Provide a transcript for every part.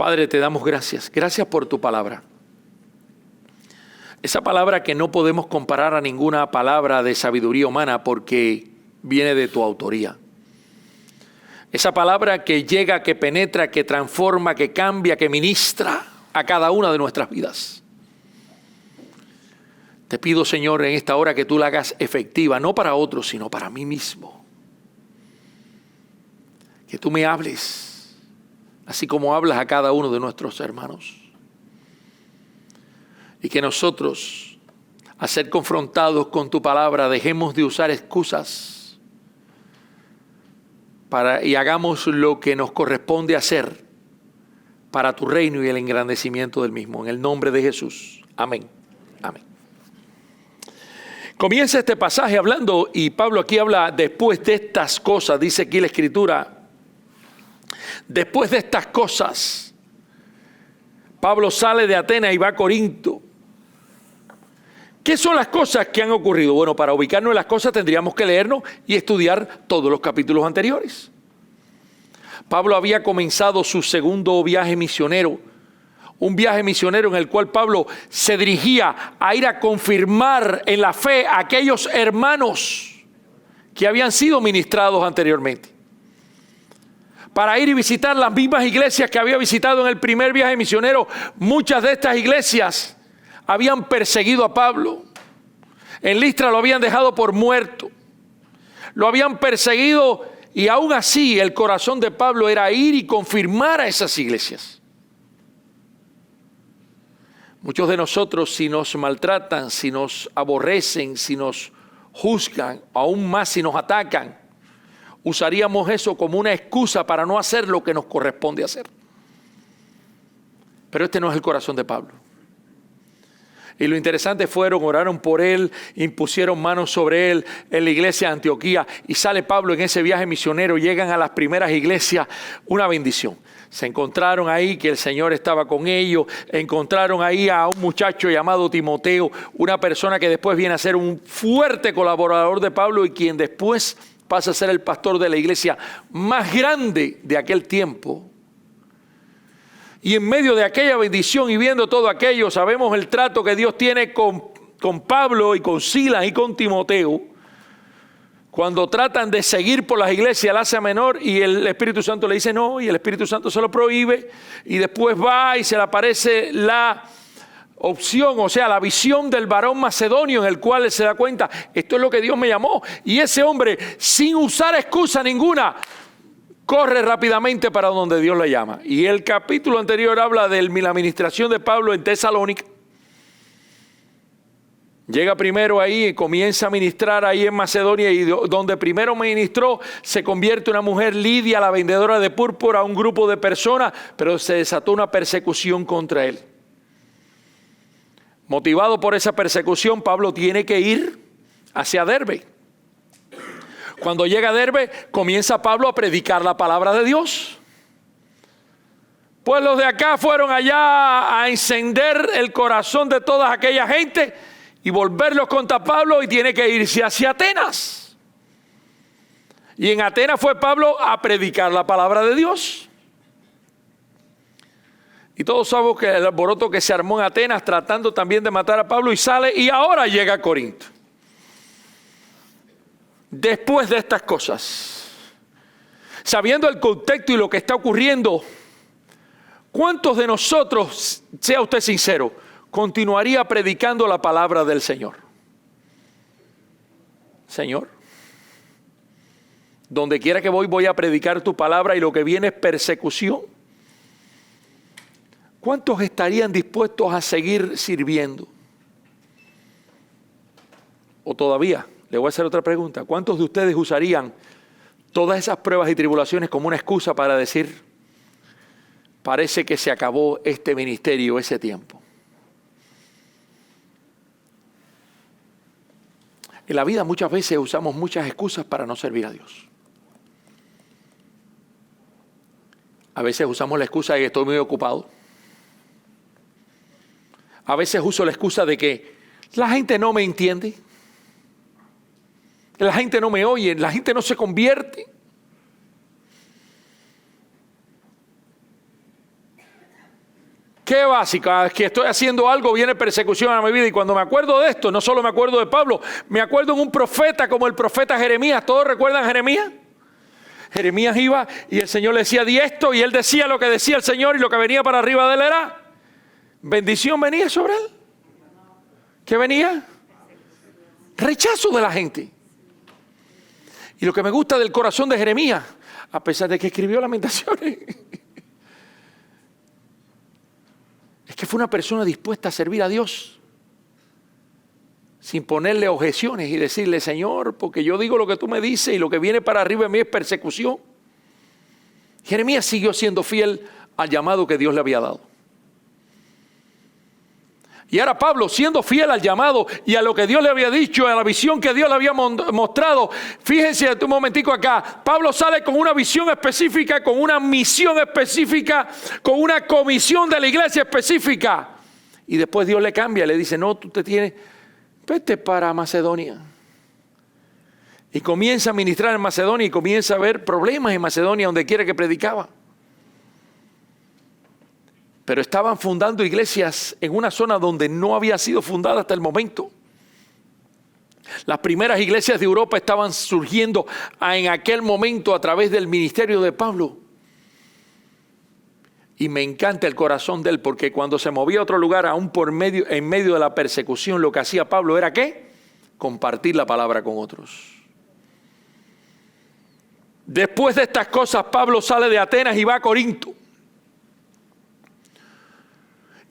Padre, te damos gracias. Gracias por tu palabra. Esa palabra que no podemos comparar a ninguna palabra de sabiduría humana porque viene de tu autoría. Esa palabra que llega, que penetra, que transforma, que cambia, que ministra a cada una de nuestras vidas. Te pido, Señor, en esta hora que tú la hagas efectiva, no para otros, sino para mí mismo. Que tú me hables, así como hablas a cada uno de nuestros hermanos. Y que nosotros, al ser confrontados con tu palabra, dejemos de usar excusas y hagamos lo que nos corresponde hacer para tu reino y el engrandecimiento del mismo. En el nombre de Jesús. Amén. Amén. Comienza este pasaje hablando, y Pablo aquí habla después de estas cosas, dice aquí la Escritura. Después de estas cosas, Pablo sale de Atenas y va a Corinto. ¿Qué son las cosas que han ocurrido? Bueno, para ubicarnos en las cosas tendríamos que leernos y estudiar todos los capítulos anteriores. Pablo había comenzado su segundo viaje misionero, un viaje misionero en el cual Pablo se dirigía a ir a confirmar en la fe a aquellos hermanos que habían sido ministrados anteriormente. Para ir y visitar las mismas iglesias que había visitado en el primer viaje misionero. Muchas de estas iglesias habían perseguido a Pablo. En Listra lo habían dejado por muerto. Lo habían perseguido y aún así el corazón de Pablo era ir y confirmar a esas iglesias. Muchos de nosotros, si nos maltratan, si nos aborrecen, si nos juzgan, aún más si nos atacan, usaríamos eso como una excusa para no hacer lo que nos corresponde hacer. Pero este no es el corazón de Pablo. Y lo interesante oraron por él, impusieron manos sobre él en la iglesia de Antioquía. Y sale Pablo en ese viaje misionero, llegan a las primeras iglesias, una bendición. Se encontraron ahí que el Señor estaba con ellos, encontraron ahí a un muchacho llamado Timoteo, una persona que después viene a ser un fuerte colaborador de Pablo y quien después pasa a ser el pastor de la iglesia más grande de aquel tiempo. Y en medio de aquella bendición y viendo todo aquello, sabemos el trato que Dios tiene con Pablo y con Silas y con Timoteo. Cuando tratan de seguir por las iglesias, la Asia Menor, y el Espíritu Santo le dice no, y el Espíritu Santo se lo prohíbe, y después va y se le aparece la opción, o sea, la visión del varón macedonio en el cual él se da cuenta, esto es lo que Dios me llamó. Y ese hombre, sin usar excusa ninguna, corre rápidamente para donde Dios le llama. Y el capítulo anterior habla de la administración de Pablo en Tesalónica. Llega primero ahí y comienza a ministrar ahí en Macedonia, y donde primero ministró se convierte una mujer, Lidia, la vendedora de púrpura, a un grupo de personas, pero se desató una persecución contra él. Motivado por esa persecución, Pablo tiene que ir hacia Derbe. Cuando llega a Derbe, comienza Pablo a predicar la palabra de Dios. Pues los de acá fueron allá a encender el corazón de toda aquella gente y volverlos contra Pablo, y tiene que irse hacia Atenas. Y en Atenas fue Pablo a predicar la palabra de Dios. Y todos sabemos que el alboroto que se armó en Atenas tratando también de matar a Pablo, y sale y ahora llega a Corinto. Después de estas cosas, sabiendo el contexto y lo que está ocurriendo, ¿cuántos de nosotros, sea usted sincero, continuaría predicando la palabra del Señor? Señor, donde quiera que voy a predicar tu palabra, y lo que viene es persecución. ¿Cuántos estarían dispuestos a seguir sirviendo? O todavía, le voy a hacer otra pregunta. ¿Cuántos de ustedes usarían todas esas pruebas y tribulaciones como una excusa para decir, parece que se acabó este ministerio, ese tiempo? En la vida muchas veces usamos muchas excusas para no servir a Dios. A veces usamos la excusa de que estoy muy ocupado. A veces uso la excusa de que la gente no me entiende. La gente no me oye, la gente no se convierte. ¿Qué básico? Cada vez que estoy haciendo algo viene persecución a mi vida. Y cuando me acuerdo de esto, no solo me acuerdo de Pablo, me acuerdo de un profeta como el profeta Jeremías. ¿Todos recuerdan a Jeremías? Jeremías iba y el Señor le decía, di esto, y él decía lo que decía el Señor, y lo que venía para arriba de él era bendición. ¿Venía sobre él? ¿Qué venía? Rechazo de la gente. Y lo que me gusta del corazón de Jeremías, a pesar de que escribió Lamentaciones, es que fue una persona dispuesta a servir a Dios sin ponerle objeciones y decirle, Señor, porque yo digo lo que tú me dices y lo que viene para arriba de mí es persecución. Jeremías siguió siendo fiel al llamado que Dios le había dado. Y ahora Pablo, siendo fiel al llamado y a lo que Dios le había dicho, a la visión que Dios le había mostrado, fíjense un momentico acá, Pablo sale con una visión específica, con una misión específica, con una comisión de la iglesia específica. Y después Dios le cambia, le dice, no, vete para Macedonia. Y comienza a ministrar en Macedonia y comienza a ver problemas en Macedonia donde quiera que predicaba. Pero estaban fundando iglesias en una zona donde no había sido fundada hasta el momento. Las primeras iglesias de Europa estaban surgiendo en aquel momento a través del ministerio de Pablo. Y me encanta el corazón de él, porque cuando se movía a otro lugar, aún en medio de la persecución, lo que hacía Pablo era ¿qué? Compartir la palabra con otros. Después de estas cosas, Pablo sale de Atenas y va a Corinto.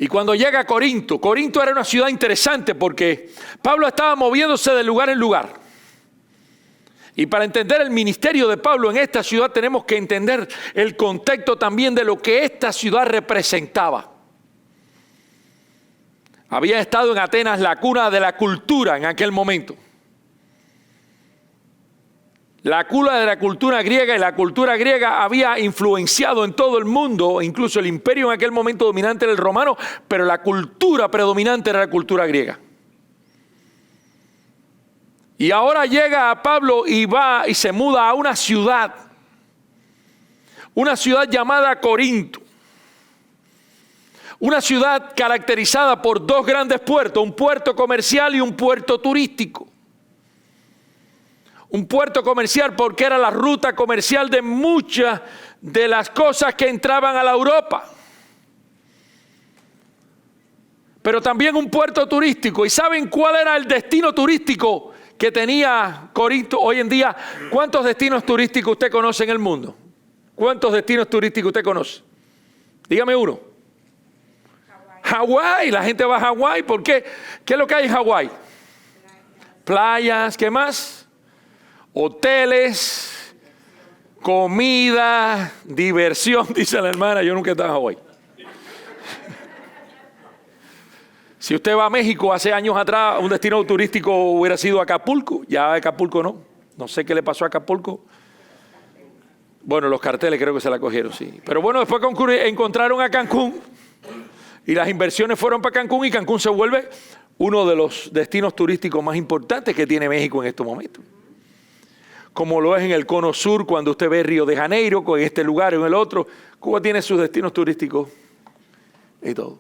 Y cuando llega a Corinto, Corinto era una ciudad interesante porque Pablo estaba moviéndose de lugar en lugar. Y para entender el ministerio de Pablo en esta ciudad tenemos que entender el contexto también de lo que esta ciudad representaba. Había estado en Atenas la cuna de la cultura en aquel momento. La cuna de la cultura griega, y la cultura griega había influenciado en todo el mundo, incluso el imperio en aquel momento dominante era el romano, pero la cultura predominante era la cultura griega. Y ahora llega a Pablo y va y se muda a una ciudad llamada Corinto. Una ciudad caracterizada por dos grandes puertos, un puerto comercial y un puerto turístico. Un puerto comercial porque era la ruta comercial de muchas de las cosas que entraban a la Europa. Pero también un puerto turístico. ¿Y saben cuál era el destino turístico que tenía Corinto hoy en día? ¿Cuántos destinos turísticos usted conoce en el mundo? ¿Cuántos destinos turísticos usted conoce? Dígame uno. Hawái. La gente va a Hawái. ¿Por qué? ¿Qué es lo que hay en Hawái? Playas. ¿Qué más? Hoteles, comida, diversión, dice la hermana. Yo nunca he estado en Hawái. Si usted va a México hace años atrás, un destino turístico hubiera sido Acapulco. Ya Acapulco no. No sé qué le pasó a Acapulco. Bueno, los carteles creo que se la cogieron, sí. Pero bueno, después encontraron a Cancún. Y las inversiones fueron para Cancún. Y Cancún se vuelve uno de los destinos turísticos más importantes que tiene México en estos momentos. Como lo es en el cono sur, cuando usted ve Río de Janeiro, en este lugar o en el otro. Cuba tiene sus destinos turísticos y todo.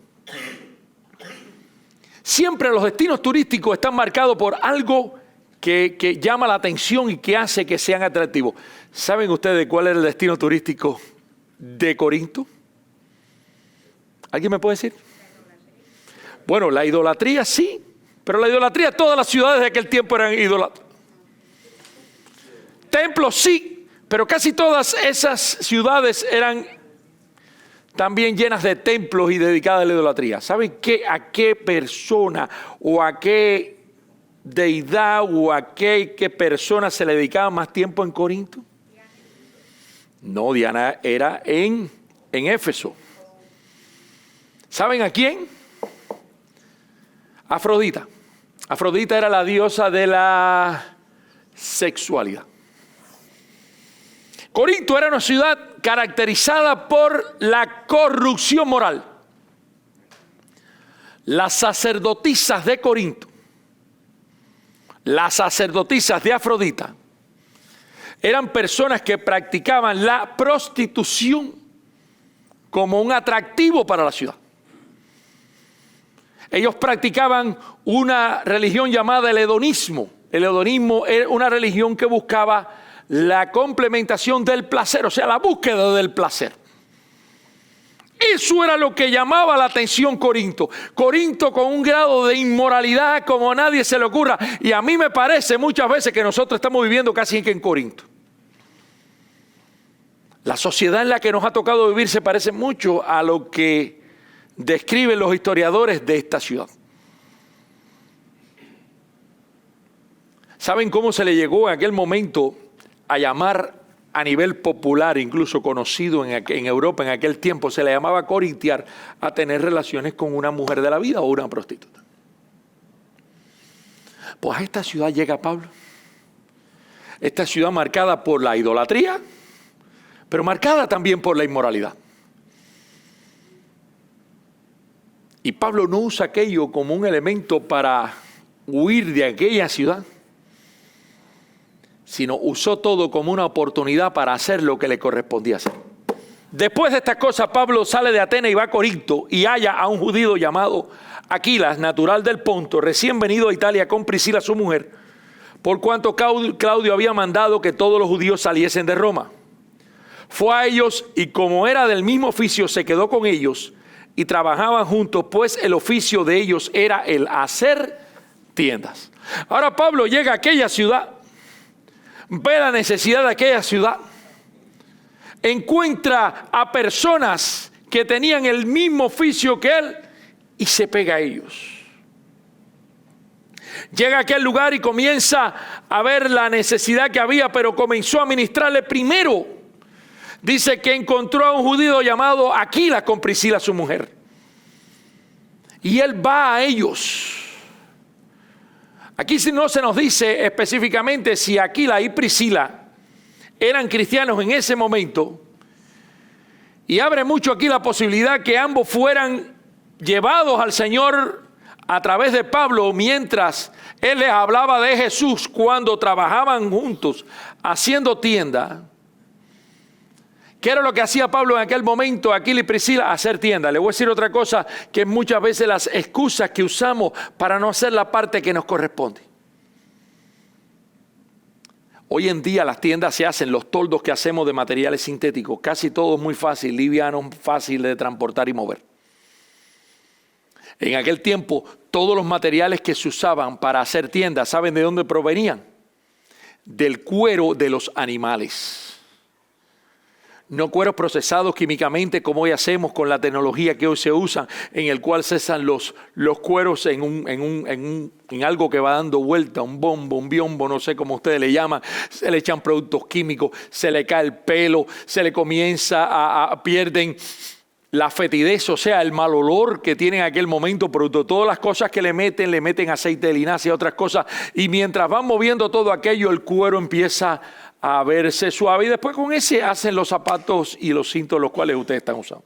Siempre los destinos turísticos están marcados por algo que llama la atención y que hace que sean atractivos. ¿Saben ustedes cuál era el destino turístico de Corinto? ¿Alguien me puede decir? Bueno, la idolatría sí, pero la idolatría, todas las ciudades de aquel tiempo eran idólatras. Templos sí, pero casi todas esas ciudades eran también llenas de templos y dedicadas a la idolatría. ¿Saben a qué persona o a qué deidad o a qué persona se le dedicaba más tiempo en Corinto? No, Diana era en Éfeso. ¿Saben a quién? Afrodita. Afrodita era la diosa de la sexualidad. Corinto era una ciudad caracterizada por la corrupción moral. Las sacerdotisas de Corinto, las sacerdotisas de Afrodita, eran personas que practicaban la prostitución como un atractivo para la ciudad. Ellos practicaban una religión llamada el hedonismo. El hedonismo era una religión que buscaba la complementación del placer, o sea, la búsqueda del placer. Eso era lo que llamaba la atención Corinto. Corinto con un grado de inmoralidad como a nadie se le ocurra. Y a mí me parece muchas veces que nosotros estamos viviendo casi que en Corinto. La sociedad en la que nos ha tocado vivir se parece mucho a lo que describen los historiadores de esta ciudad. ¿Saben cómo se le llegó en aquel momento a llamar a nivel popular, incluso conocido en Europa en aquel tiempo? Se le llamaba corintiar a tener relaciones con una mujer de la vida o una prostituta. Pues a esta ciudad llega Pablo. Esta ciudad marcada por la idolatría, pero marcada también por la inmoralidad. Y Pablo no usa aquello como un elemento para huir de aquella ciudad, sino usó todo como una oportunidad para hacer lo que le correspondía hacer. Después de estas cosas, Pablo sale de Atenas y va a Corinto y halla a un judío llamado Aquilas, natural del Ponto, recién venido a Italia con Priscila su mujer, por cuanto Claudio había mandado que todos los judíos saliesen de Roma. Fue a ellos y como era del mismo oficio, se quedó con ellos y trabajaban juntos, pues el oficio de ellos era el hacer tiendas. Ahora Pablo llega a aquella ciudad, ve la necesidad de aquella ciudad, encuentra a personas que tenían el mismo oficio que él y se pega a ellos. Llega a aquel lugar y comienza a ver la necesidad que había, pero comenzó a ministrarle primero. Dice que encontró a un judío llamado Aquilas con Priscila su mujer. Y él va a ellos. Aquí no se nos dice específicamente si Aquila y Priscila eran cristianos en ese momento. Y abre mucho aquí la posibilidad que ambos fueran llevados al Señor a través de Pablo mientras él les hablaba de Jesús cuando trabajaban juntos haciendo tienda. ¿Qué era lo que hacía Pablo en aquel momento, Aquila y Priscila? Hacer tienda. Le voy a decir otra cosa, que muchas veces las excusas que usamos para no hacer la parte que nos corresponde. Hoy en día las tiendas se hacen, los toldos que hacemos de materiales sintéticos, casi todo es muy fácil, liviano, fácil de transportar y mover. En aquel tiempo, todos los materiales que se usaban para hacer tiendas, ¿saben de dónde provenían? Del cuero de los animales. No cueros procesados químicamente como hoy hacemos con la tecnología que hoy se usa, en el cual cesan los cueros en algo que va dando vuelta, un bombo, un biombo, no sé cómo ustedes le llaman. Se le echan productos químicos, se le cae el pelo, se le comienza pierden la fetidez, o sea, el mal olor que tiene en aquel momento, producto de todas las cosas que le meten aceite de linaza y otras cosas. Y mientras van moviendo todo aquello, el cuero empieza a verse suave y después con ese hacen los zapatos y los cintos los cuales ustedes están usando.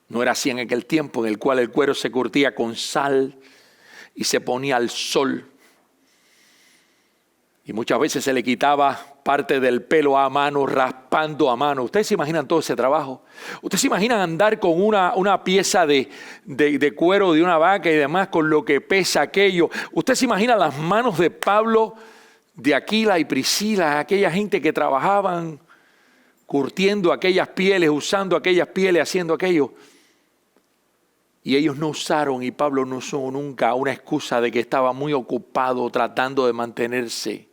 No era así en aquel tiempo en el cual el cuero se curtía con sal y se ponía al sol. Y muchas veces se le quitaba parte del pelo a mano, raspando a mano. ¿Ustedes se imaginan todo ese trabajo? ¿Ustedes se imaginan andar con una pieza de cuero de una vaca y demás con lo que pesa aquello? ¿Ustedes se imaginan las manos de Pablo, de Aquila y Priscila, aquella gente que trabajaban curtiendo aquellas pieles, usando aquellas pieles, haciendo aquello? Y ellos no usaron, y Pablo no usó nunca una excusa de que estaba muy ocupado tratando de mantenerse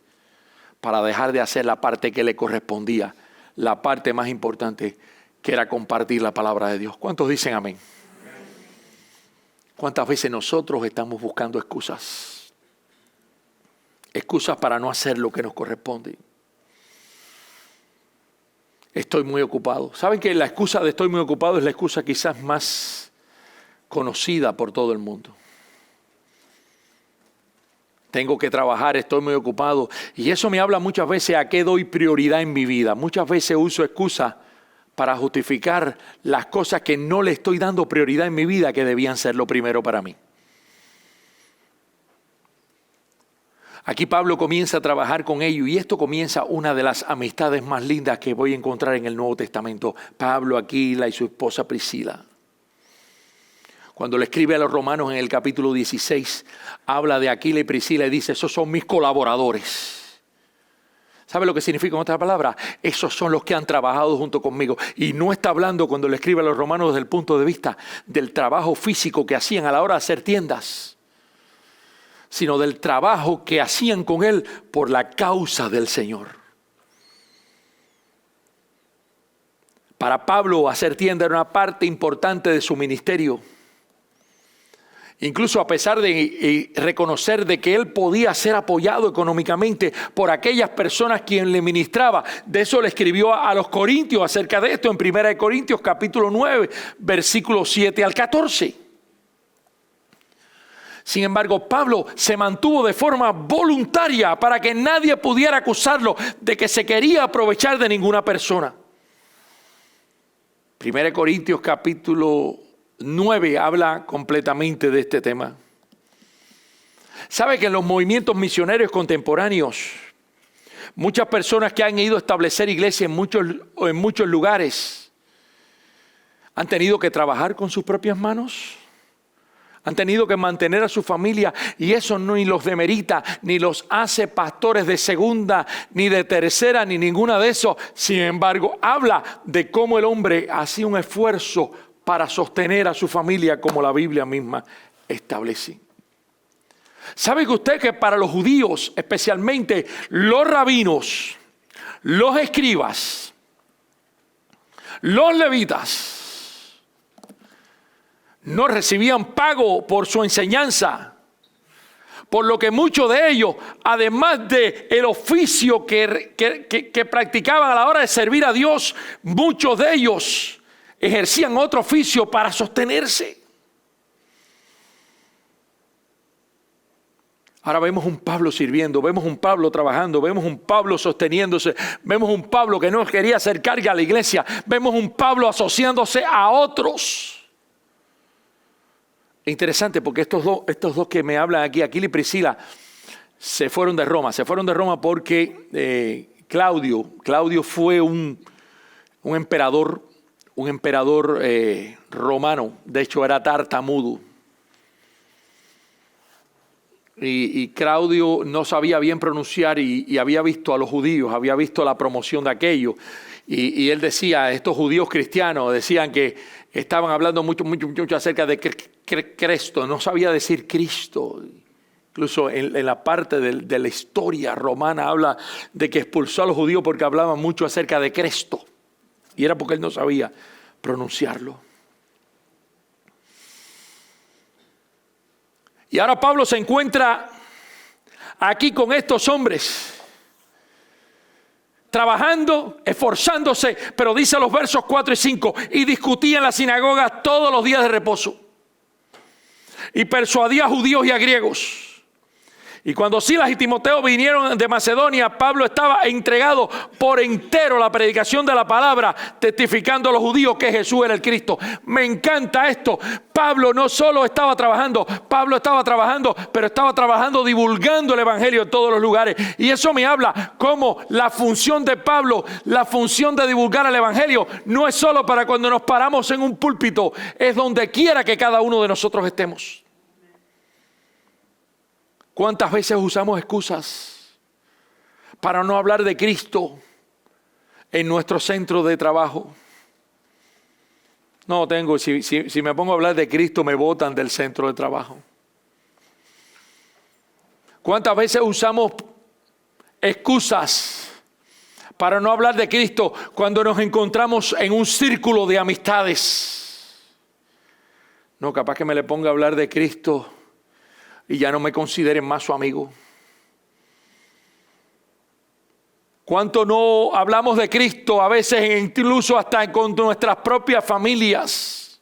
para dejar de hacer la parte que le correspondía, la parte más importante que era compartir la palabra de Dios. ¿Cuántos dicen amén? ¿Cuántas veces nosotros estamos buscando excusas? Excusas para no hacer lo que nos corresponde. Estoy muy ocupado. ¿Saben que la excusa de estoy muy ocupado es la excusa quizás más conocida por todo el mundo? Tengo que trabajar, estoy muy ocupado. Y eso me habla muchas veces a qué doy prioridad en mi vida. Muchas veces uso excusas para justificar las cosas que no le estoy dando prioridad en mi vida, que debían ser lo primero para mí. Aquí Pablo comienza a trabajar con ellos y esto comienza una de las amistades más lindas que voy a encontrar en el Nuevo Testamento. Pablo, Aquila y su esposa Priscila. Cuando le escribe a los romanos en el capítulo 16, habla de Aquila y Priscila y dice, esos son mis colaboradores. ¿Sabe lo que significa en otras palabras? Esos son los que han trabajado junto conmigo. Y no está hablando cuando le escribe a los romanos desde el punto de vista del trabajo físico que hacían a la hora de hacer tiendas, sino del trabajo que hacían con él por la causa del Señor. Para Pablo, hacer tienda era una parte importante de su ministerio. Incluso a pesar de reconocer de que él podía ser apoyado económicamente por aquellas personas quien le ministraba. De eso le escribió a los Corintios acerca de esto en 1 Corintios capítulo 9, versículos 7 al 14. Sin embargo, Pablo se mantuvo de forma voluntaria para que nadie pudiera acusarlo de que se quería aprovechar de ninguna persona. 1 Corintios capítulo 9 habla completamente de este tema. ¿Sabe que en los movimientos misioneros contemporáneos, muchas personas que han ido a establecer iglesias en muchos lugares han tenido que trabajar con sus propias manos? Han tenido que mantener a su familia y eso no ni los demerita, ni los hace pastores de segunda, ni de tercera, ni ninguna de eso. Sin embargo, habla de cómo el hombre hacía un esfuerzo para sostener a su familia como la Biblia misma establece. ¿Sabe que usted que para los judíos, especialmente los rabinos, los escribas, los levitas, no recibían pago por su enseñanza? Por lo que muchos de ellos, además del oficio que practicaban a la hora de servir a Dios, muchos de ellos ejercían otro oficio para sostenerse. Ahora vemos un Pablo sirviendo, vemos un Pablo trabajando, vemos un Pablo sosteniéndose, vemos un Pablo que no quería hacer carga a la iglesia, vemos un Pablo asociándose a otros. Interesante porque estos dos que me hablan aquí, Aquila y Priscila, se fueron de Roma. Se fueron de Roma porque Claudio fue un emperador romano. De hecho era tartamudo. Y Claudio no sabía bien pronunciar y había visto a los judíos, había visto la promoción de aquello. Y él decía, estos judíos cristianos decían que estaban hablando mucho acerca de Cristo, no sabía decir Cristo. Incluso en la parte de la historia romana habla de que expulsó a los judíos porque hablaban mucho acerca de Cristo. Y era porque él no sabía pronunciarlo. Y ahora Pablo se encuentra aquí con estos hombres, trabajando, esforzándose, pero dice los versos 4 y 5, y discutía en la sinagoga todos los días de reposo, y persuadía a judíos y a griegos. Y cuando Silas y Timoteo vinieron de Macedonia, Pablo estaba entregado por entero a la predicación de la palabra, testificando a los judíos que Jesús era el Cristo. Me encanta esto. Pablo no solo estaba trabajando, pero estaba trabajando divulgando el evangelio en todos los lugares. Y eso me habla como la función de Pablo, la función de divulgar el evangelio, no es solo para cuando nos paramos en un púlpito, es donde quiera que cada uno de nosotros estemos. ¿Cuántas veces usamos excusas para no hablar de Cristo en nuestro centro de trabajo? No tengo, si me pongo a hablar de Cristo me botan del centro de trabajo. ¿Cuántas veces usamos excusas para no hablar de Cristo cuando nos encontramos en un círculo de amistades? No, capaz que me le ponga a hablar de Cristo y ya no me consideren más su amigo. ¿Cuánto no hablamos de Cristo a veces incluso hasta con nuestras propias familias?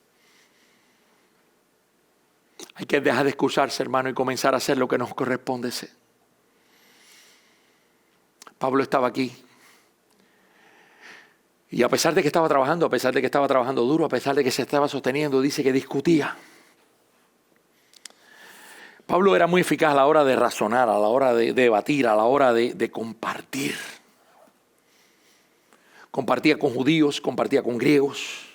Hay que dejar de excusarse, hermano, y comenzar a hacer lo que nos corresponde hacer. Pablo estaba aquí. Y a pesar de que estaba trabajando, duro, a pesar de que se estaba sosteniendo, dice que discutía. Pablo era muy eficaz a la hora de razonar, a la hora de debatir, a la hora de compartir. Compartía con judíos, compartía con griegos.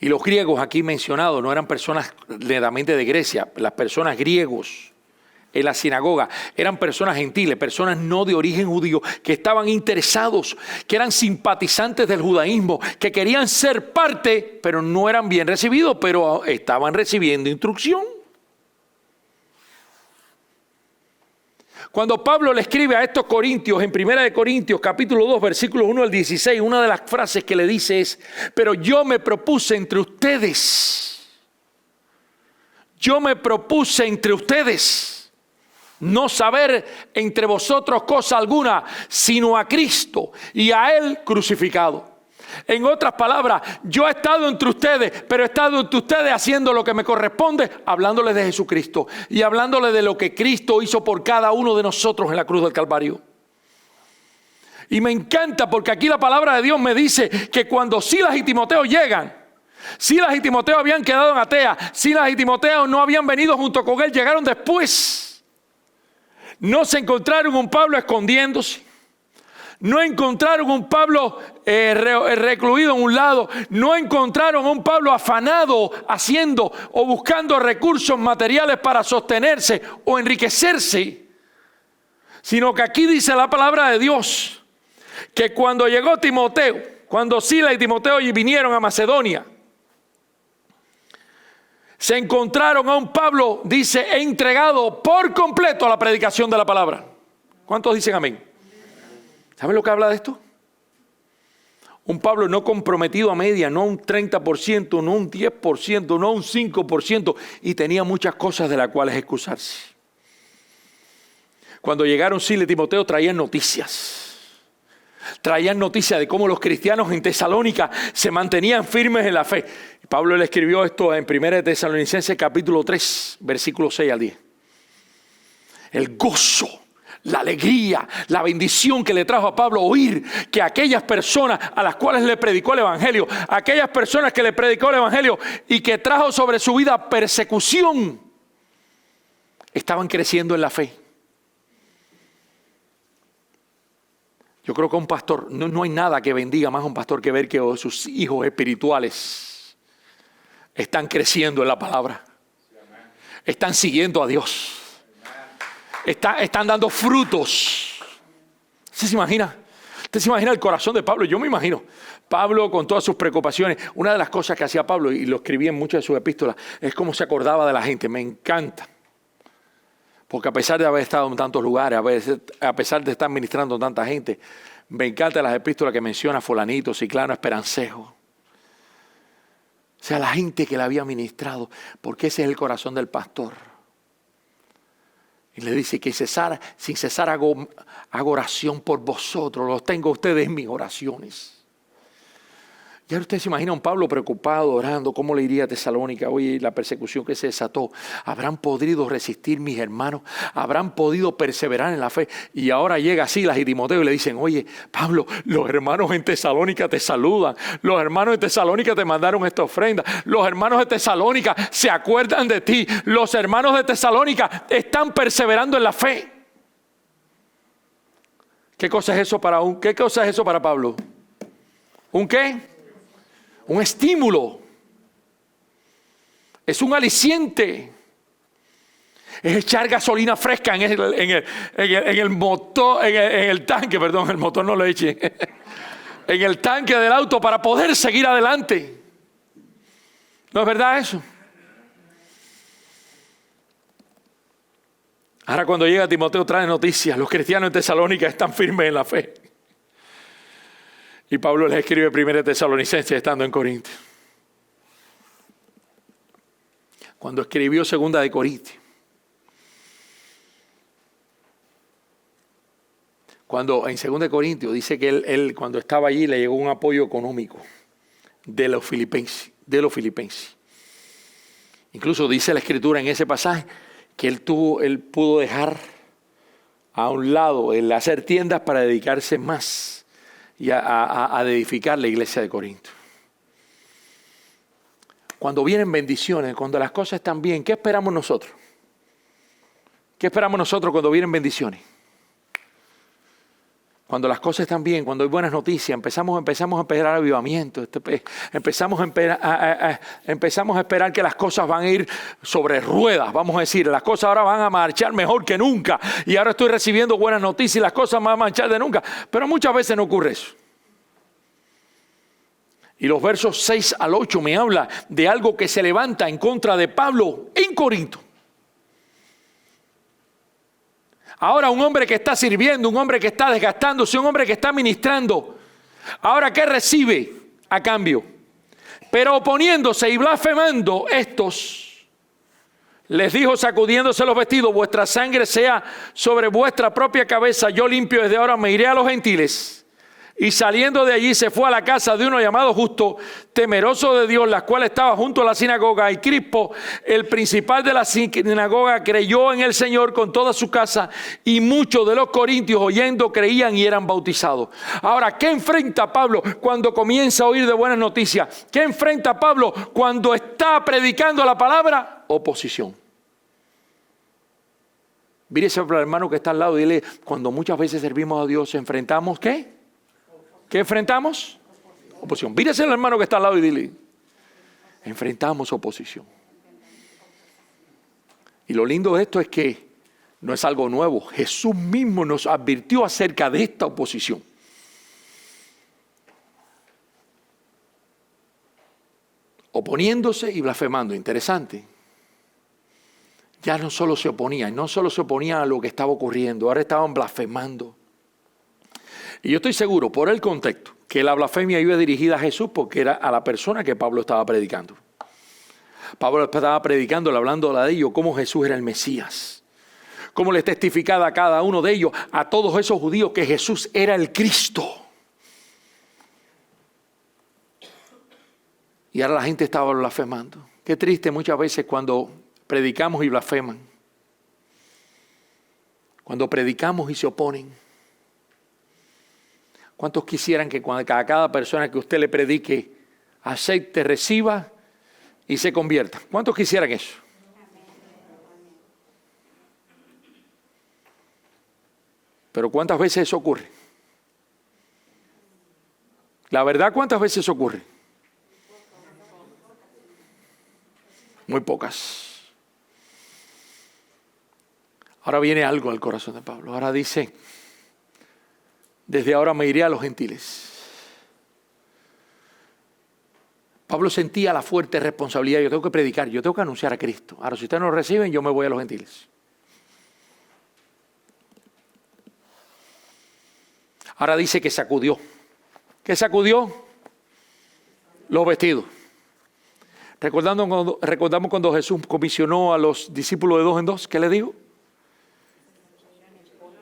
Y los griegos aquí mencionados no eran personas netamente de Grecia, las personas griegos en la sinagoga eran personas gentiles, personas no de origen judío, que estaban interesados, que eran simpatizantes del judaísmo, que querían ser parte, pero no eran bien recibidos, pero estaban recibiendo instrucción. Cuando Pablo le escribe a estos corintios, en 1 Corintios capítulo 2, versículos 1 al 16, una de las frases que le dice es: pero yo me propuse entre ustedes no saber entre vosotros cosa alguna, sino a Cristo y a Él crucificado. En otras palabras, yo he estado entre ustedes, pero he estado entre ustedes haciendo lo que me corresponde, hablándoles de Jesucristo y hablándoles de lo que Cristo hizo por cada uno de nosotros en la cruz del Calvario. Y me encanta porque aquí la palabra de Dios me dice que cuando Silas y Timoteo llegan, Silas y Timoteo habían quedado en Atea, Silas y Timoteo no habían venido junto con él, llegaron después. No se encontraron un Pablo escondiéndose. No encontraron un Pablo recluido en un lado. No encontraron un Pablo afanado haciendo o buscando recursos materiales para sostenerse o enriquecerse. Sino que aquí dice la palabra de Dios que cuando llegó Timoteo, cuando Silas y Timoteo vinieron a Macedonia, se encontraron a un Pablo, dice, entregado por completo a la predicación de la palabra. ¿Cuántos dicen amén? ¿Saben lo que habla de esto? Un Pablo no comprometido a media, no un 30%, no un 10%, no un 5%, y tenía muchas cosas de las cuales excusarse. Cuando llegaron Silas y Timoteo traían noticias. Traían noticias de cómo los cristianos en Tesalónica se mantenían firmes en la fe. Pablo le escribió esto en 1 Tesalonicenses capítulo 3, versículos 6 al 10. El gozo, la alegría, la bendición que le trajo a Pablo oír que aquellas personas a las cuales le predicó el Evangelio, aquellas personas que le predicó el Evangelio y que trajo sobre su vida persecución, estaban creciendo en la fe. Yo creo que un pastor, no hay nada que bendiga más a un pastor que ver que sus hijos espirituales están creciendo en la palabra. Están siguiendo a Dios. Están dando frutos. ¿Usted se imagina? ¿Usted se imagina el corazón de Pablo? Yo me imagino. Pablo con todas sus preocupaciones. Una de las cosas que hacía Pablo, y lo escribí en muchas de sus epístolas, es cómo se acordaba de la gente. Me encanta. Porque a pesar de haber estado en tantos lugares, a pesar de estar ministrando a tanta gente, me encantan las epístolas que menciona fulanito, ciclano, esperancejo. O sea, la gente que le había ministrado, porque ese es el corazón del pastor. Y le dice que sin cesar hago oración por vosotros, los tengo a ustedes en mis oraciones. Y ahora usted se imagina a un Pablo preocupado, orando, ¿cómo le iría a Tesalónica? Oye, la persecución que se desató. ¿Habrán podido resistir mis hermanos? ¿Habrán podido perseverar en la fe? Y ahora llega Silas y Timoteo y le dicen: oye, Pablo, los hermanos en Tesalónica te saludan. Los hermanos en Tesalónica te mandaron esta ofrenda. Los hermanos de Tesalónica se acuerdan de ti. Los hermanos de Tesalónica están perseverando en la fe. ¿Qué cosa es eso para Pablo? ¿Un qué? Un estímulo, es un aliciente, es echar gasolina fresca en el motor, en el tanque, perdón, el motor no lo eche, en el tanque del auto para poder seguir adelante. ¿No es verdad eso? Ahora cuando llega Timoteo trae noticias, los cristianos en Tesalónica están firmes en la fe. Y Pablo les escribe 1 Tesalonicenses estando en Corinto. Cuando escribió 2 de Corintios. Cuando en 2 de Corintios dice que él cuando estaba allí le llegó un apoyo económico de los filipenses. Incluso dice la escritura en ese pasaje que él pudo dejar a un lado el hacer tiendas para dedicarse más y a edificar la iglesia de Corinto. Cuando vienen bendiciones, cuando las cosas están bien, ¿qué esperamos nosotros? ¿Qué esperamos nosotros cuando vienen bendiciones? Cuando las cosas están bien, cuando hay buenas noticias, empezamos a esperar avivamiento. Empezamos a esperar que las cosas van a ir sobre ruedas, vamos a decir. Las cosas ahora van a marchar mejor que nunca. Y ahora estoy recibiendo buenas noticias y las cosas van a marchar de nunca. Pero muchas veces no ocurre eso. Y los versos 6 al 8 me habla de algo que se levanta en contra de Pablo en Corinto. Ahora un hombre que está sirviendo, un hombre que está desgastándose, un hombre que está ministrando. Ahora, ¿qué recibe a cambio? Pero oponiéndose y blasfemando estos, les dijo sacudiéndose los vestidos: vuestra sangre sea sobre vuestra propia cabeza. Yo limpio desde ahora, me iré a los gentiles. Y saliendo de allí se fue a la casa de uno llamado Justo, temeroso de Dios, la cual estaba junto a la sinagoga. Y Crispo, el principal de la sinagoga, creyó en el Señor con toda su casa. Y muchos de los corintios, oyendo, creían y eran bautizados. Ahora, ¿qué enfrenta Pablo cuando comienza a oír de buenas noticias? ¿Qué enfrenta Pablo cuando está predicando la palabra? Oposición. Mírese al hermano que está al lado y dile: cuando muchas veces servimos a Dios, enfrentamos ¿qué? ¿Qué enfrentamos? Oposición. Mírese al hermano que está al lado y dile: enfrentamos oposición. Y lo lindo de esto es que no es algo nuevo. Jesús mismo nos advirtió acerca de esta oposición. Oponiéndose y blasfemando. Interesante. Ya no solo se oponían, a lo que estaba ocurriendo, ahora estaban blasfemando. Y yo estoy seguro, por el contexto, que la blasfemia iba dirigida a Jesús porque era a la persona que Pablo estaba predicando. Pablo estaba predicándole, hablando de ellos, cómo Jesús era el Mesías. Cómo les testificaba a cada uno de ellos, a todos esos judíos, que Jesús era el Cristo. Y ahora la gente estaba blasfemando. Qué triste muchas veces cuando predicamos y blasfeman. Cuando predicamos y se oponen. ¿Cuántos quisieran que a cada persona que usted le predique acepte, reciba y se convierta? ¿Cuántos quisieran eso? Pero ¿cuántas veces eso ocurre? La verdad, ¿cuántas veces eso ocurre? Muy pocas. Ahora viene algo al corazón de Pablo. Ahora dice: desde ahora me iré a los gentiles. Pablo sentía la fuerte responsabilidad: yo tengo que predicar, yo tengo que anunciar a Cristo. Ahora, si ustedes no lo reciben, yo me voy a los gentiles. Ahora dice que sacudió. ¿Qué sacudió? Los vestidos. Recordamos cuando Jesús comisionó a los discípulos de 2 en 2, ¿qué le dijo?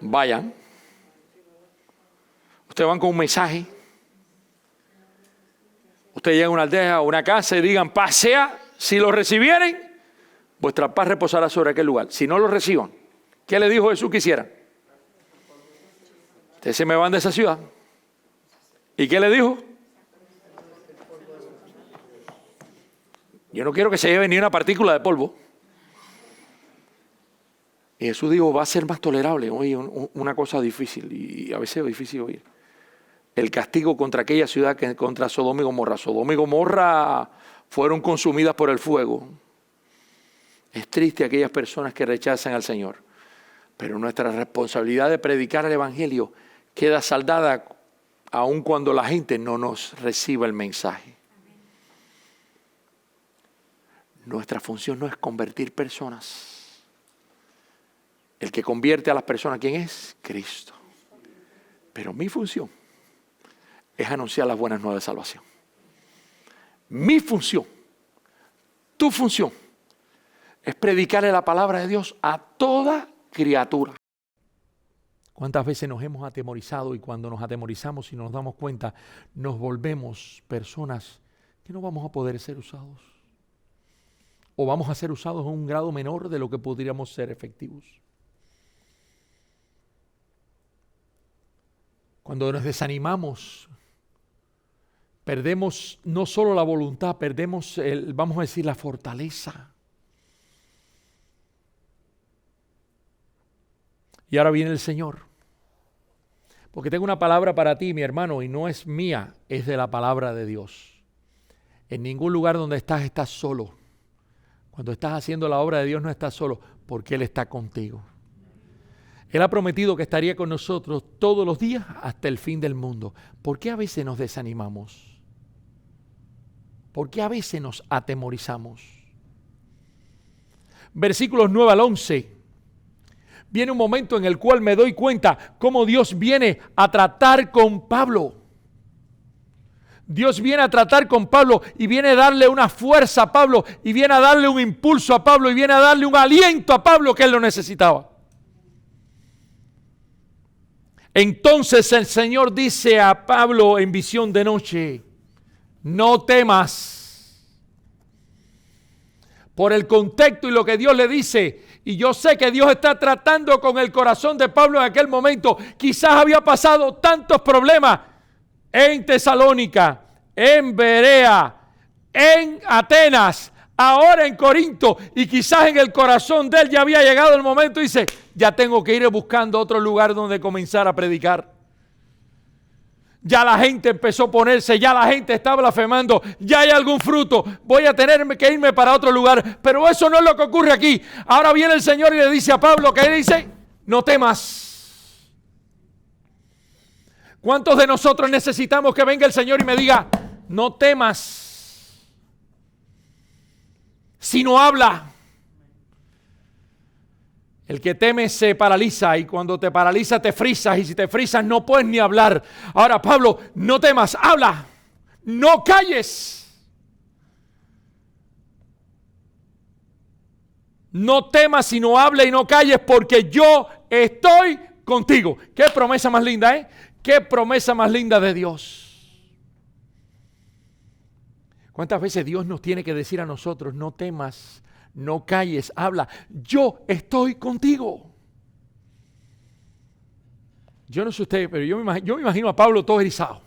Vayan. Ustedes van con un mensaje. Ustedes llegan a una aldea, a una casa y digan: paz sea. Si lo recibieren, vuestra paz reposará sobre aquel lugar. Si no lo reciban, ¿qué le dijo Jesús que hicieran? Ustedes se me van de esa ciudad. ¿Y qué le dijo? Yo no quiero que se lleve ni una partícula de polvo. Y Jesús dijo: va a ser más tolerable. Oye, una cosa difícil, y a veces es difícil oír. El castigo contra aquella ciudad que contra Sodoma y Gomorra. Sodoma y Gomorra fueron consumidas por el fuego. Es triste aquellas personas que rechazan al Señor. Pero nuestra responsabilidad de predicar el Evangelio queda saldada aun cuando la gente no nos reciba el mensaje. Nuestra función no es convertir personas. El que convierte a las personas, ¿quién es? Cristo. Pero mi función es anunciar las buenas nuevas de salvación. Mi función, tu función, es predicarle la palabra de Dios a toda criatura. ¿Cuántas veces nos hemos atemorizado, y cuando nos atemorizamos y nos damos cuenta, nos volvemos personas que no vamos a poder ser usados? O vamos a ser usados en un grado menor de lo que podríamos ser efectivos. Cuando nos desanimamos, perdemos no solo la voluntad, perdemos, vamos a decir, la fortaleza. Y ahora viene el Señor. Porque tengo una palabra para ti, mi hermano, y no es mía, es de la palabra de Dios. En ningún lugar donde estás solo. Cuando estás haciendo la obra de Dios no estás solo, porque Él está contigo. Él ha prometido que estaría con nosotros todos los días hasta el fin del mundo. ¿Por qué a veces nos desanimamos? ¿Por qué a veces nos atemorizamos? Versículos 9 al 11. Viene un momento en el cual me doy cuenta cómo Dios viene a tratar con Pablo. Dios viene a tratar con Pablo y viene a darle una fuerza a Pablo y viene a darle un impulso a Pablo y viene a darle un aliento a Pablo que él lo necesitaba. Entonces el Señor dice a Pablo en visión de noche: no temas. Por el contexto y lo que Dios le dice, y yo sé que Dios está tratando con el corazón de Pablo en aquel momento. Quizás había pasado tantos problemas en Tesalónica, en Berea, en Atenas, ahora en Corinto, y quizás en el corazón de él ya había llegado el momento y dice: ya tengo que ir buscando otro lugar donde comenzar a predicar. Ya la gente empezó a ponerse, ya la gente está blasfemando, ya hay algún fruto, voy a tener que irme para otro lugar. Pero eso no es lo que ocurre aquí. Ahora viene el Señor y le dice a Pablo, que él dice: no temas. ¿Cuántos de nosotros necesitamos que venga el Señor y me diga: no temas? Si no habla. El que teme se paraliza, y cuando te paraliza te frizas, y si te frizas no puedes ni hablar. Ahora, Pablo, no temas, habla, no calles. No temas, sino habla y no calles, porque yo estoy contigo. Qué promesa más linda, ¿eh? Qué promesa más linda de Dios. ¿Cuántas veces Dios nos tiene que decir a nosotros: no temas, no calles, habla, yo estoy contigo? Yo no sé usted, pero yo me imagino a Pablo todo erizado.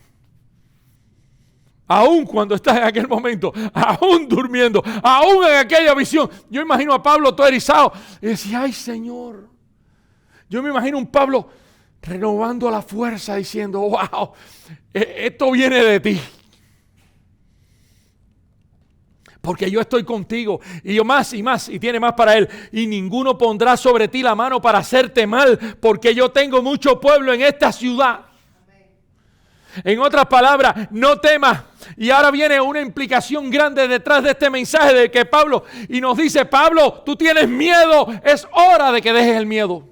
Aún cuando está en aquel momento, aún durmiendo, aún en aquella visión, yo imagino a Pablo todo erizado. Y decía: ay, Señor. Yo me imagino un Pablo renovando la fuerza, diciendo: wow, esto viene de ti. Porque yo estoy contigo, y yo más y más, y tiene más para él. Y ninguno pondrá sobre ti la mano para hacerte mal, porque yo tengo mucho pueblo en esta ciudad. En otras palabras, no temas. Y ahora viene una implicación grande detrás de este mensaje de que Pablo, y nos dice: Pablo, tú tienes miedo, es hora de que dejes el miedo.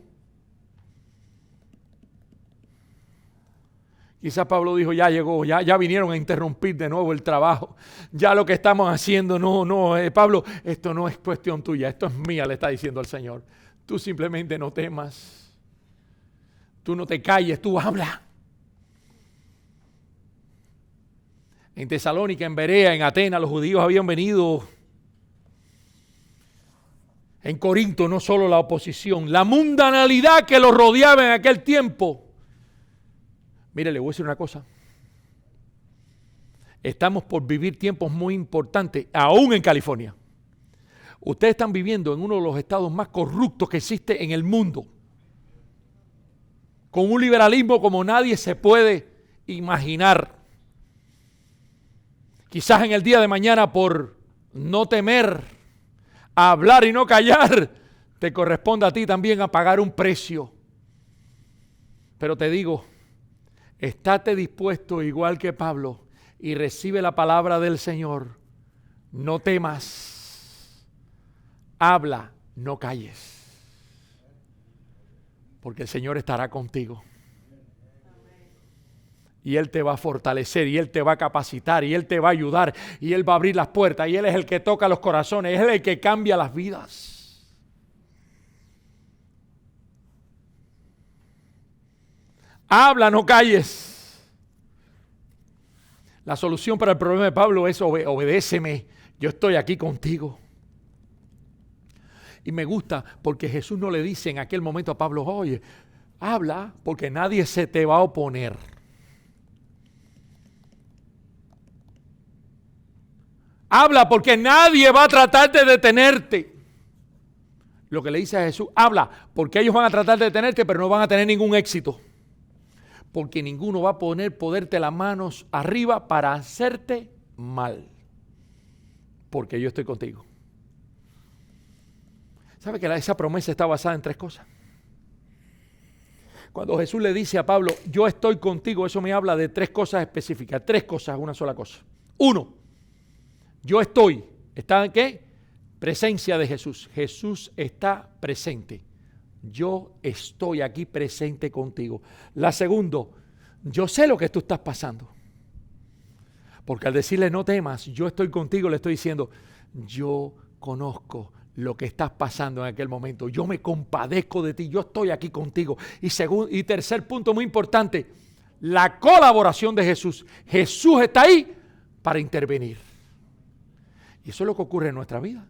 Quizás Pablo dijo: ya llegó, ya vinieron a interrumpir de nuevo el trabajo. Ya lo que estamos haciendo, Pablo, esto no es cuestión tuya, esto es mía, le está diciendo al Señor. Tú simplemente no temas. Tú no te calles, tú habla. En Tesalónica, en Berea, en Atenas, los judíos habían venido. En Corinto, no solo la oposición, la mundanalidad que los rodeaba en aquel tiempo. Mire, le voy a decir una cosa. Estamos por vivir tiempos muy importantes, aún en California. Ustedes están viviendo en uno de los estados más corruptos que existe en el mundo. Con un liberalismo como nadie se puede imaginar. Quizás en el día de mañana, por no temer a hablar y no callar, te corresponda a ti también a pagar un precio. Pero te digo, estate dispuesto igual que Pablo y recibe la palabra del Señor. No temas, habla, no calles, porque el Señor estará contigo. Y Él te va a fortalecer, y Él te va a capacitar, y Él te va a ayudar, y Él va a abrir las puertas, y Él es el que toca los corazones, Él es el que cambia las vidas. Habla, no calles. La solución para el problema de Pablo es: obedéceme, yo estoy aquí contigo. Y me gusta porque Jesús no le dice en aquel momento a Pablo: oye, habla, porque nadie se te va a oponer. Habla, porque nadie va a tratar de detenerte. Lo que le dice a Jesús: habla, porque ellos van a tratar de detenerte, pero no van a tener ningún éxito. porque ninguno va a ponerte las manos arriba para hacerte mal, porque yo estoy contigo. ¿Sabe que esa promesa está basada en tres cosas? Cuando Jesús le dice a Pablo, yo estoy contigo, eso me habla de tres cosas específicas, tres cosas, una sola cosa. Uno, yo estoy, ¿está en qué? Presencia de Jesús. Jesús está presente. Yo estoy aquí presente contigo. La segunda, yo sé lo que tú estás pasando. Porque al decirle no temas, yo estoy contigo, le estoy diciendo, yo conozco lo que estás pasando en aquel momento. Yo me compadezco de ti, yo estoy aquí contigo. Y tercer punto muy importante, la colaboración de Jesús. Jesús está ahí para intervenir. Y eso es lo que ocurre en nuestra vida.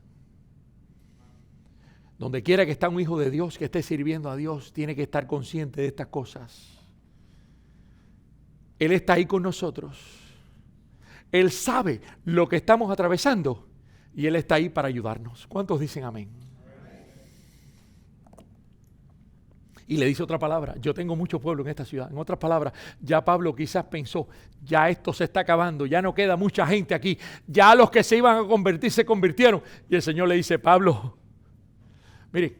Donde quiera que está un hijo de Dios, que esté sirviendo a Dios, tiene que estar consciente de estas cosas. Él está ahí con nosotros. Él sabe lo que estamos atravesando y Él está ahí para ayudarnos. ¿Cuántos dicen amén? Y le dice otra palabra, yo tengo mucho pueblo en esta ciudad. En otras palabras, ya Pablo quizás pensó, ya esto se está acabando, ya no queda mucha gente aquí. Ya los que se iban a convertir se convirtieron. Y el Señor le dice, Pablo, mire,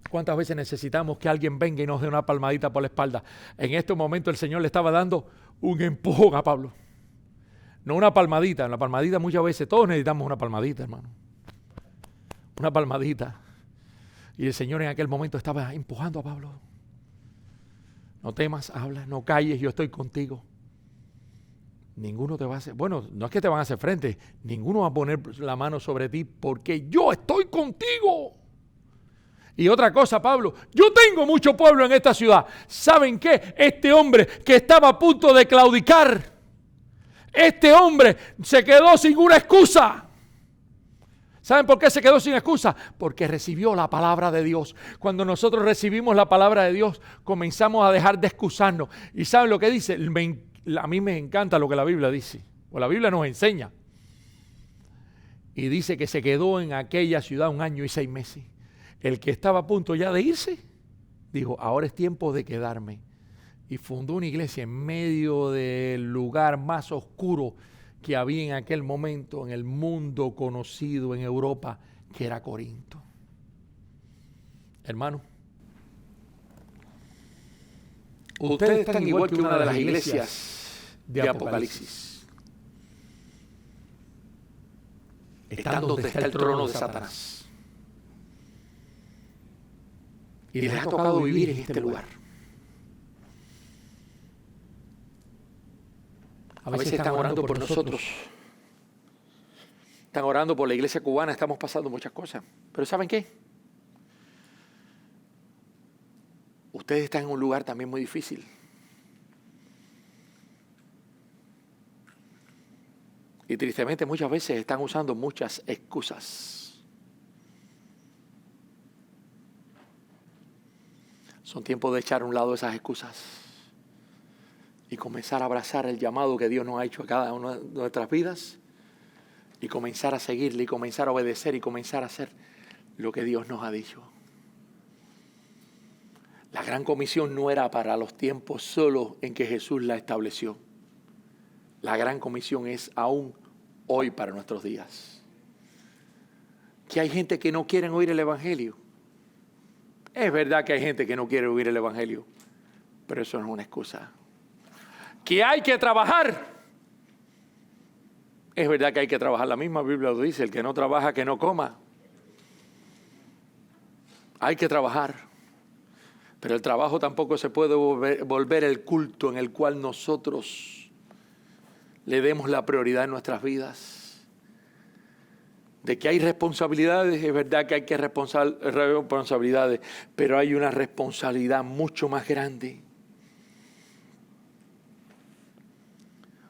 ¿cuántas veces necesitamos que alguien venga y nos dé una palmadita por la espalda? En este momento el Señor le estaba dando un empujón a Pablo. No una palmadita. En la palmadita muchas veces todos necesitamos una palmadita, hermano. Una palmadita. Y el Señor en aquel momento estaba empujando a Pablo. No temas, habla, no calles, yo estoy contigo. Ninguno te va a hacer, bueno, no es que te van a hacer frente, ninguno va a poner la mano sobre ti porque yo estoy contigo. Y otra cosa, Pablo, yo tengo mucho pueblo en esta ciudad. ¿Saben qué? Este hombre que estaba a punto de claudicar, este hombre se quedó sin una excusa. ¿Saben por qué se quedó sin excusa? Porque recibió la palabra de Dios. Cuando nosotros recibimos la palabra de Dios, comenzamos a dejar de excusarnos. ¿Y saben lo que dice? A mí me encanta lo que la Biblia dice. O la Biblia nos enseña. Y dice que se quedó en aquella ciudad 1 año y 6 meses. El que estaba a punto ya de irse, dijo, ahora es tiempo de quedarme. Y fundó una iglesia en medio del lugar más oscuro que había en aquel momento en el mundo conocido en Europa, que era Corinto. Hermano, ustedes están igual que una de las iglesias de Apocalipsis. Están donde está el trono de Satanás. Y les ha tocado vivir en este lugar. A veces están orando por nosotros. Están orando por la iglesia cubana. Estamos pasando muchas cosas. Pero ¿saben qué? Ustedes están en un lugar también muy difícil. Y tristemente muchas veces están usando muchas excusas. Son tiempos de echar a un lado esas excusas. Y comenzar a abrazar el llamado que Dios nos ha hecho a cada una de nuestras vidas. Y comenzar a seguirle, y comenzar a obedecer, y comenzar a hacer lo que Dios nos ha dicho. La gran comisión no era para los tiempos solo en que Jesús la estableció. La gran comisión es aún hoy para nuestros días. Que hay gente que no quiere oír el Evangelio. Es verdad que hay gente que no quiere oír el Evangelio, pero eso no es una excusa. Que hay que trabajar. Es verdad que hay que trabajar. La misma Biblia lo dice. El que no trabaja, que no coma. Hay que trabajar. Pero el trabajo tampoco se puede volver el culto en el cual nosotros le demos la prioridad en nuestras vidas. De que hay responsabilidades, es verdad que hay que responsabilidades, pero hay una responsabilidad mucho más grande.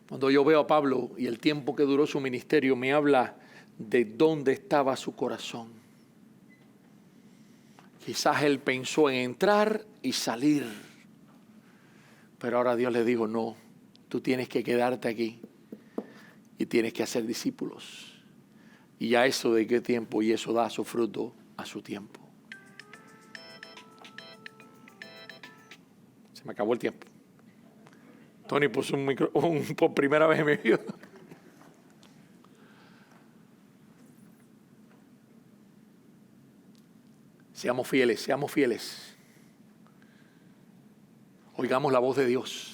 Cuando yo veo a Pablo y el tiempo que duró su ministerio, me habla de dónde estaba su corazón. Quizás él pensó en entrar y salir, pero ahora Dios le dijo, no, tú tienes que quedarte aquí y tienes que hacer discípulos. ¿Y a eso de qué tiempo? Y eso da su fruto a su tiempo. Se me acabó el tiempo. Tony puso por primera vez en mi vida. Seamos fieles, seamos fieles. Oigamos la voz de Dios.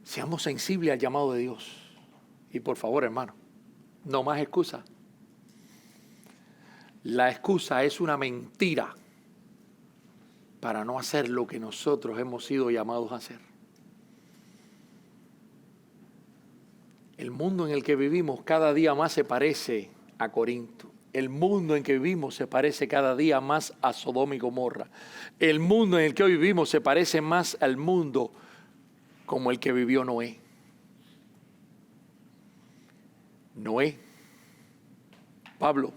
Seamos sensibles al llamado de Dios. Y por favor, hermano, no más excusas. La excusa es una mentira para no hacer lo que nosotros hemos sido llamados a hacer. El mundo en el que vivimos cada día más se parece a Corinto. El mundo en que vivimos se parece cada día más a Sodoma y Gomorra. El mundo en el que hoy vivimos se parece más al mundo como el que vivió Noé. Noé, Pablo,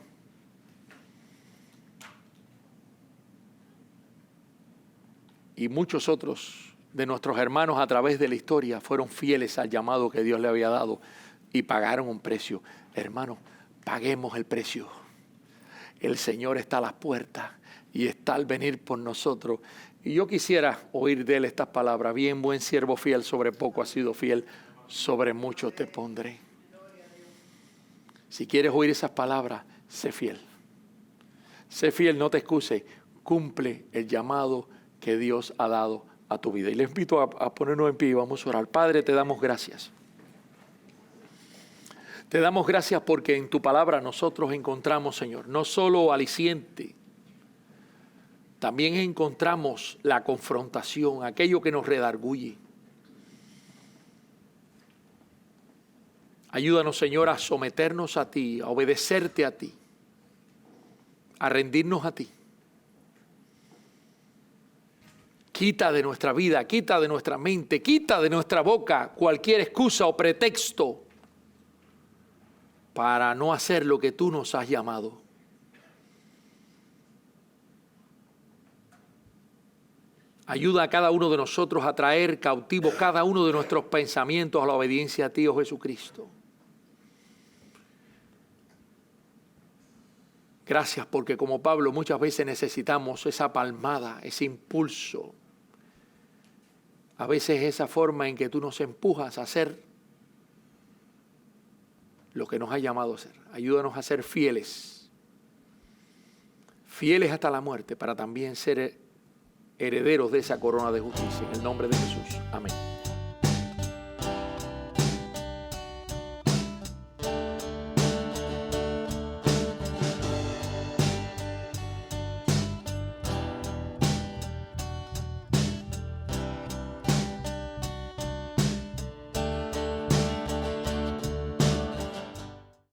y muchos otros de nuestros hermanos a través de la historia fueron fieles al llamado que Dios le había dado y pagaron un precio. Hermanos, paguemos el precio. El Señor está a las puertas y está al venir por nosotros. Y yo quisiera oír de Él estas palabras: bien, buen siervo fiel, sobre poco has sido fiel, sobre mucho te pondré. Si quieres oír esas palabras, sé fiel. Sé fiel, no te excuses, cumple el llamado que Dios ha dado a tu vida. Y les invito a ponernos en pie y vamos a orar. Padre, te damos gracias. Te damos gracias porque en tu palabra nosotros encontramos, Señor, no solo aliciente, también encontramos la confrontación, aquello que nos redarguye. Ayúdanos, Señor, a someternos a ti, a obedecerte a ti, a rendirnos a ti. Quita de nuestra vida, quita de nuestra mente, quita de nuestra boca cualquier excusa o pretexto para no hacer lo que tú nos has llamado. Ayuda a cada uno de nosotros a traer cautivo cada uno de nuestros pensamientos a la obediencia a ti, oh Jesucristo. Gracias porque como Pablo muchas veces necesitamos esa palmada, ese impulso. A veces esa forma en que tú nos empujas a hacer lo que nos has llamado a hacer. Ayúdanos a ser fieles. Fieles hasta la muerte para también ser herederos de esa corona de justicia. En el nombre de Jesús. Amén.